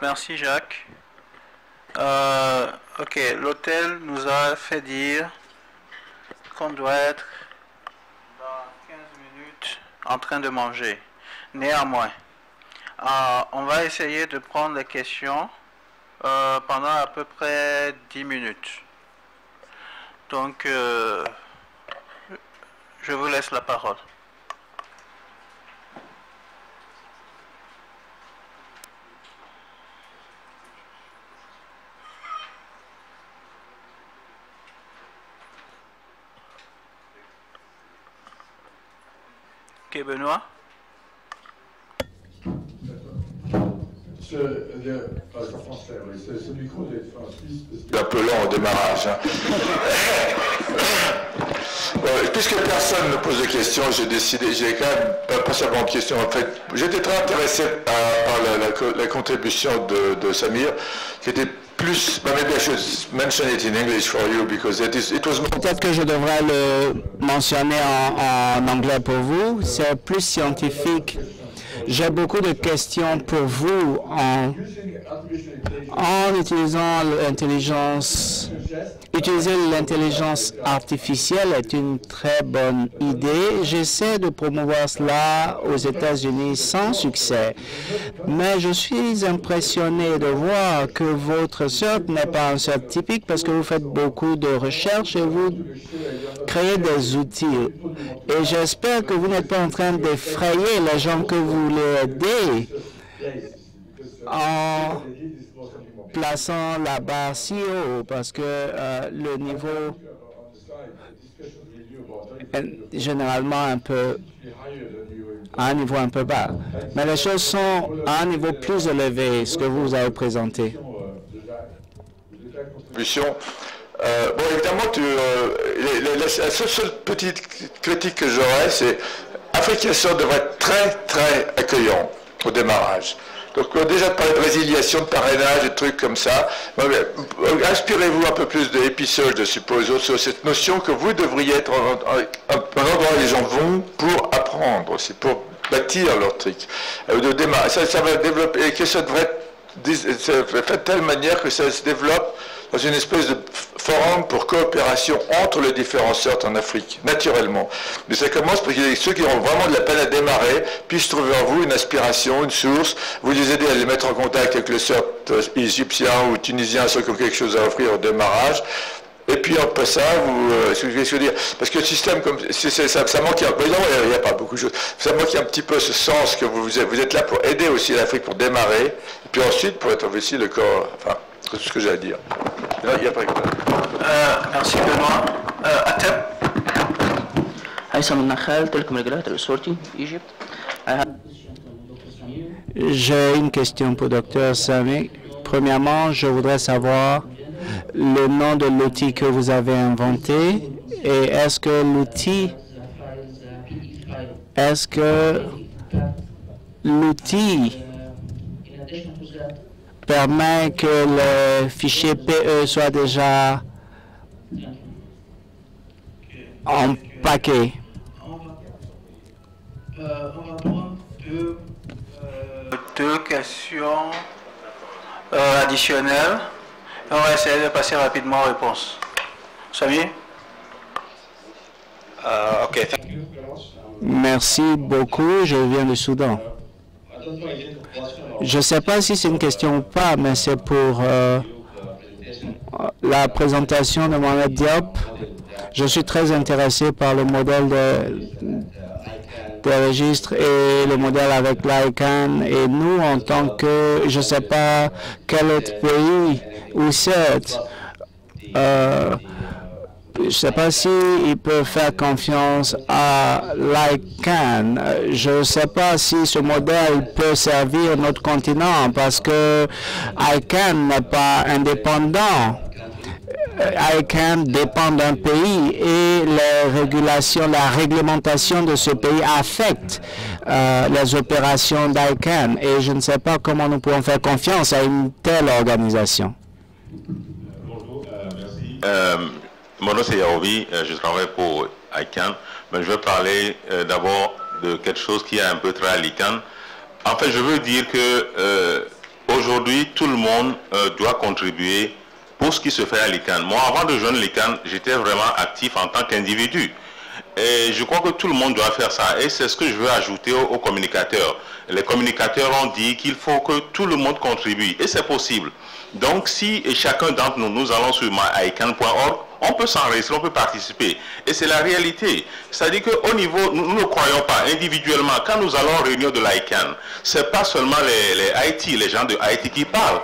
Merci Jacques. Ok, l'hôtel nous a fait dire qu'on doit être dans 15 minutes en train de manger. Néanmoins, on va essayer de prendre les questions pendant à peu près 10 minutes. Donc, je vous laisse la parole. Ok, Benoît. Ce micro doit être en Suisse. Un peu lent au démarrage. Hein. Puisque personne ne pose de questions, j'ai décidé, j'ai quand même pas seulement de questions. En fait, j'étais très intéressé par la contribution de Samir, qui était plus. Maybe I should mention it in English for you because it was. Peut-être que je devrais le mentionner en anglais pour vous. C'est plus scientifique. J'ai beaucoup de questions pour vous en utilisant l'intelligence. Utiliser l'intelligence artificielle est une très bonne idée. J'essaie de promouvoir cela aux États-Unis sans succès. Mais je suis impressionné de voir que votre SERP n'est pas un SERP typique parce que vous faites beaucoup de recherches et vous créez des outils. Et j'espère que vous n'êtes pas en train d'effrayer les gens que vous voulez aider en plaçant la barre si haut parce que le niveau est généralement à un niveau un peu bas. Mais les choses sont à un niveau plus élevé, ce que vous avez présenté. Bon, évidemment, la seule petite critique que j'aurais, c'est Africation devrait être très, très accueillant au démarrage. Donc déjà de parler de résiliation, de parrainage, de trucs comme ça, inspirez-vous un peu plus de Episearch, je suppose, sur cette notion que vous devriez être un endroit où les gens vont pour apprendre, c'est pour bâtir leur truc. Ça va développer, et que ça devrait être fait de telle manière que ça se développe dans une espèce de forum pour coopération entre les différents sortes en Afrique, naturellement. Mais ça commence parce que ceux qui ont vraiment de la peine à démarrer puissent trouver en vous une aspiration, une source, vous les aidez à les mettre en contact avec le sort égyptien ou tunisien, ceux qui ont quelque chose à offrir au démarrage. Et puis après ça, ce que je veux dire, parce que le système, comme ça manque, il n'y a pas beaucoup de choses, ça manque un petit peu ce sens que vous êtes là pour aider aussi l'Afrique pour démarrer, et puis ensuite pour être aussi le corps, enfin, c'est tout ce que j'ai à dire. Il n'y a pas que merci Benoît. Atep. J'ai une question pour Dr. Samir. Premièrement, je voudrais savoir le nom de l'outil que vous avez inventé et est-ce que l'outil permet que le fichier PE soit déjà empaqué. On va prendre deux questions additionnelles. On va essayer de passer rapidement aux réponses. Samir? Ok. Merci beaucoup. Je viens du Soudan. Je ne sais pas si c'est une question ou pas, mais c'est pour la présentation de Mohamed Diop. Je suis très intéressé par le modèle de registre et le modèle avec l'ICANN. Et nous, en tant que, je ne sais pas quel autre pays où c'est, je ne sais pas s'il peut faire confiance à l'ICANN. Je ne sais pas si ce modèle peut servir notre continent parce que ICANN n'est pas indépendant. ICANN dépend d'un pays et les régulations, la réglementation de ce pays affecte les opérations d'ICANN. Et je ne sais pas comment nous pouvons faire confiance à une telle organisation. Bonjour, merci. Mon nom c'est Yaobi, je travaille pour ICANN, mais je vais parler d'abord de quelque chose qui est un peu très à l'ICANN. En fait, je veux dire que aujourd'hui, tout le monde doit contribuer pour ce qui se fait à l'ICANN. Moi, avant de joindre l'ICANN, j'étais vraiment actif en tant qu'individu. Et je crois que tout le monde doit faire ça. Et c'est ce que je veux ajouter aux communicateurs. Les communicateurs ont dit qu'il faut que tout le monde contribue. Et c'est possible. Donc, si chacun d'entre nous, nous allons sur myicann.org, on peut s'enregistrer, on peut participer. Et c'est la réalité. C'est-à-dire qu'au niveau, nous ne croyons pas individuellement, quand nous allons en réunion de l'ICANN, ce n'est pas seulement les IT, les gens de IT qui parlent.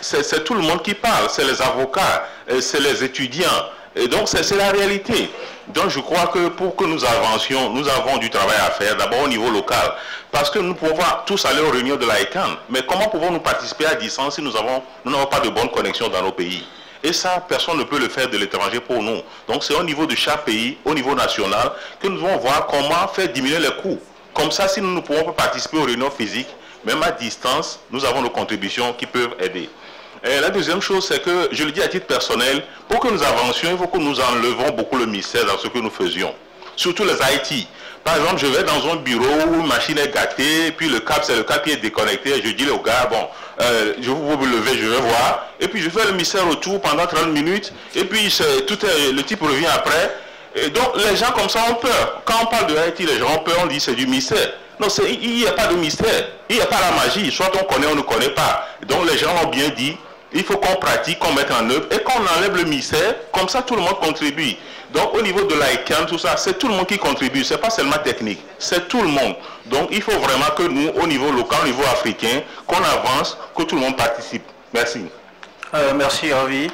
C'est tout le monde qui parle. C'est les avocats, c'est les étudiants. Et donc, c'est la réalité. Donc, je crois que pour que nous avancions, nous avons du travail à faire, d'abord au niveau local. Parce que nous pouvons tous aller aux réunions de l'ICANN. Mais comment pouvons-nous participer à distance si nous n'avons pas de bonne connexion dans nos pays? Et ça, personne ne peut le faire de l'étranger pour nous. Donc, c'est au niveau de chaque pays, au niveau national, que nous devons voir comment faire diminuer les coûts. Comme ça, si nous ne pouvons pas participer aux réunions physiques, même à distance, nous avons nos contributions qui peuvent aider. Et la deuxième chose, c'est que, je le dis à titre personnel, pour que nous avancions, il faut que nous enlevons beaucoup le mystère dans ce que nous faisions. Surtout les IT. Par exemple, je vais dans un bureau où une machine est gâtée, puis le câble, c'est le câble qui est déconnecté. Je dis au gars, bon, je vous me lever, je vais voir. Et puis je fais le mystère autour pendant 30 minutes. Et puis le type revient après. Et donc les gens comme ça ont peur. Quand on parle de IT, les gens ont peur, on dit c'est du mystère. Non, il n'y a pas de mystère. Il n'y a pas la magie. Soit on connaît, on ne connaît pas. Donc les gens ont bien dit, il faut qu'on pratique, qu'on mette en œuvre et qu'on enlève le mystère. Comme ça, tout le monde contribue. Donc au niveau de l'ICANN, tout ça, c'est tout le monde qui contribue. Ce n'est pas seulement technique, c'est tout le monde. Donc il faut vraiment que nous, au niveau local, au niveau africain, qu'on avance, que tout le monde participe. Merci. Merci, Ravi.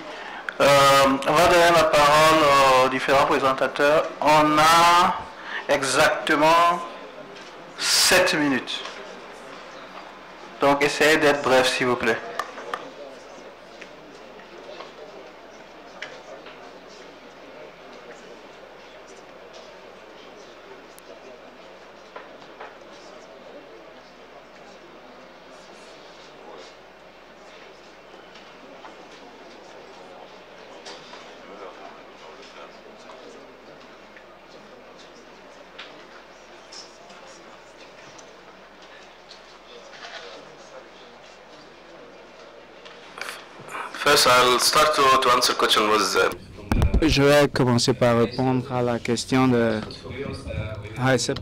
On va donner la parole aux différents présentateurs. On a exactement 7 minutes. Donc essayez d'être bref, s'il vous plaît. First, I'll start to answer question was. Je vais commencer par répondre à la question de HISEP.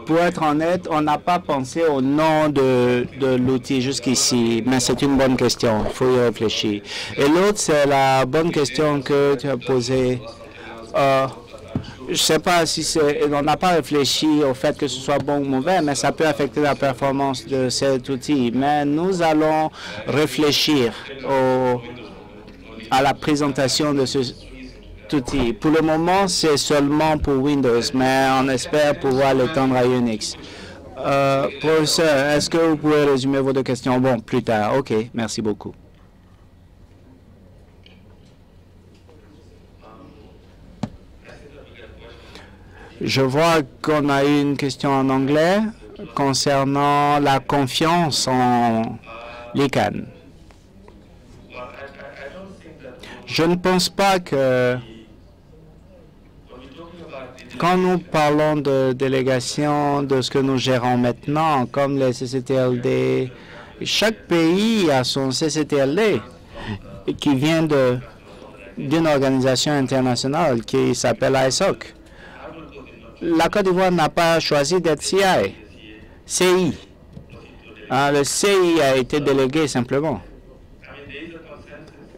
Pour être honnête, on n'a pas pensé au nom de l'outil jusqu'ici, mais c'est une bonne question, il faut y réfléchir. Et l'autre, c'est la bonne question que tu as posée. Je ne sais pas si on n'a pas réfléchi au fait que ce soit bon ou mauvais, mais ça peut affecter la performance de cet outil. Mais nous allons réfléchir à la présentation de cet outil. Pour le moment, c'est seulement pour Windows, mais on espère pouvoir l'étendre à Unix. Professeur, est-ce que vous pouvez résumer vos deux questions? Bon, plus tard. OK, merci beaucoup. Je vois qu'on a eu une question en anglais concernant la confiance en l'ICANN. Je ne pense pas que quand nous parlons de délégation, de ce que nous gérons maintenant, comme les CCTLD, chaque pays a son CCTLD qui vient d'une organisation internationale qui s'appelle ISOC. La Côte d'Ivoire n'a pas choisi d'être CI. Le CI a été délégué simplement.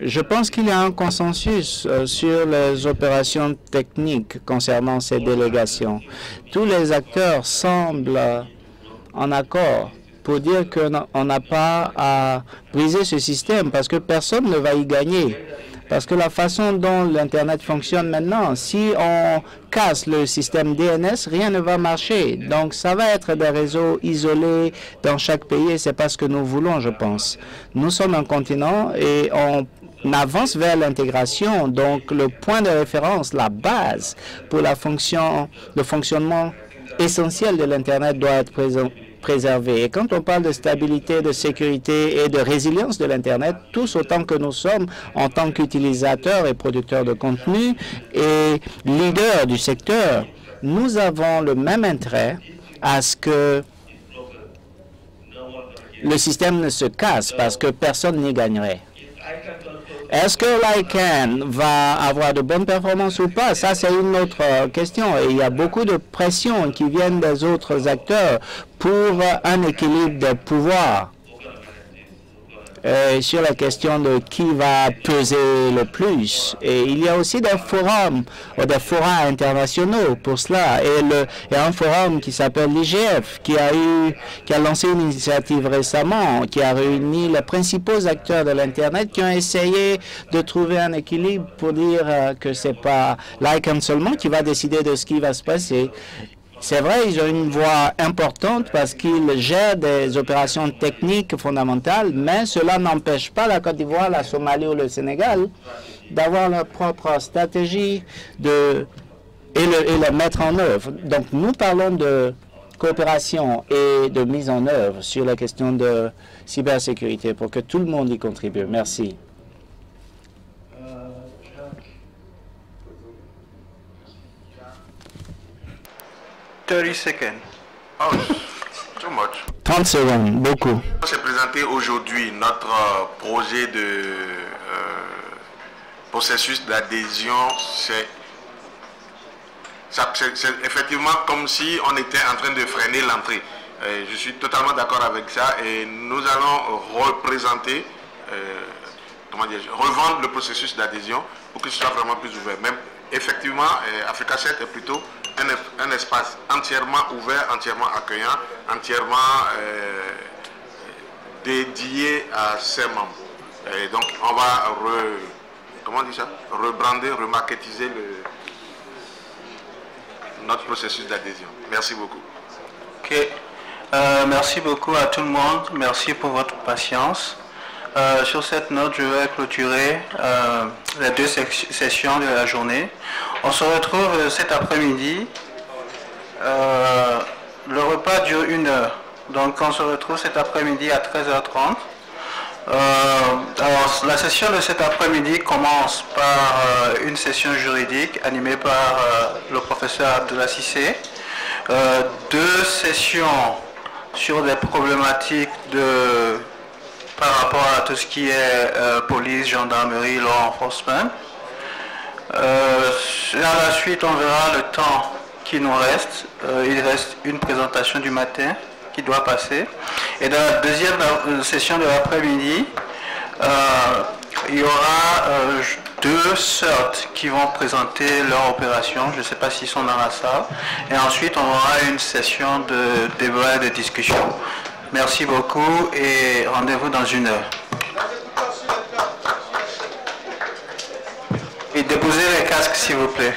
Je pense qu'il y a un consensus sur les opérations techniques concernant ces délégations. Tous les acteurs semblent en accord pour dire qu'on n'a pas à briser ce système parce que personne ne va y gagner. Parce que la façon dont l'Internet fonctionne maintenant, si on casse le système DNS, rien ne va marcher. Donc, ça va être des réseaux isolés dans chaque pays et ce n'est pas ce que nous voulons, je pense. Nous sommes un continent et on avance vers l'intégration. Donc, le point de référence, la base pour le fonctionnement essentiel de l'Internet doit être préservé. Et quand on parle de stabilité, de sécurité et de résilience de l'Internet, tous autant que nous sommes en tant qu'utilisateurs et producteurs de contenu et leaders du secteur, nous avons le même intérêt à ce que le système ne se casse parce que personne n'y gagnerait. Est-ce que l'ICANN va avoir de bonnes performances ou pas? Ça, c'est une autre question. Et il y a beaucoup de pression qui viennent des autres acteurs pour un équilibre de pouvoir. Sur la question de qui va peser le plus. Et il y a aussi des forums internationaux pour cela. Et il y a un forum qui s'appelle l'IGF, qui a lancé une initiative récemment, qui a réuni les principaux acteurs de l'Internet, qui ont essayé de trouver un équilibre pour dire que ce n'est pas l'ICANN seulement qui va décider de ce qui va se passer. C'est vrai, ils ont une voix importante parce qu'ils gèrent des opérations techniques fondamentales, mais cela n'empêche pas la Côte d'Ivoire, la Somalie ou le Sénégal d'avoir leur propre stratégie et le mettre en œuvre. Donc, nous parlons de coopération et de mise en œuvre sur la question de cybersécurité pour que tout le monde y contribue. Merci. 30 secondes. Oh, too much. 30 secondes, beaucoup. On s'est présenté aujourd'hui notre projet de processus d'adhésion. C'est effectivement comme si on était en train de freiner l'entrée. Je suis totalement d'accord avec ça et nous allons représenter, revendre le processus d'adhésion pour que ce soit vraiment plus ouvert. Même effectivement, Africa 7 est plutôt un espace entièrement ouvert, entièrement accueillant, entièrement dédié à ses membres. Et donc on va rebrander, remarketiser notre processus d'adhésion. Merci beaucoup. Ok. Merci beaucoup à tout le monde. Merci pour votre patience. Sur cette note, je vais clôturer les deux sessions de la journée. On se retrouve cet après-midi. Le repas dure 1 heure. Donc on se retrouve cet après-midi à 13h30. Alors, la session de cet après-midi commence par une session juridique animée par le professeur Abdoulaye Cissé. 2 sessions sur des problématiques par rapport à tout ce qui est police, gendarmerie, law enforcement. À la suite, on verra le temps qui nous reste. Il reste une présentation du matin qui doit passer. Et dans la deuxième session de l'après-midi, il y aura 2 CERT qui vont présenter leur opération. Je ne sais pas s'ils sont dans la salle. Et ensuite, on aura une session de débat et de discussion. Merci beaucoup et rendez-vous dans 1 heure. Et déposez les casques, s'il vous plaît.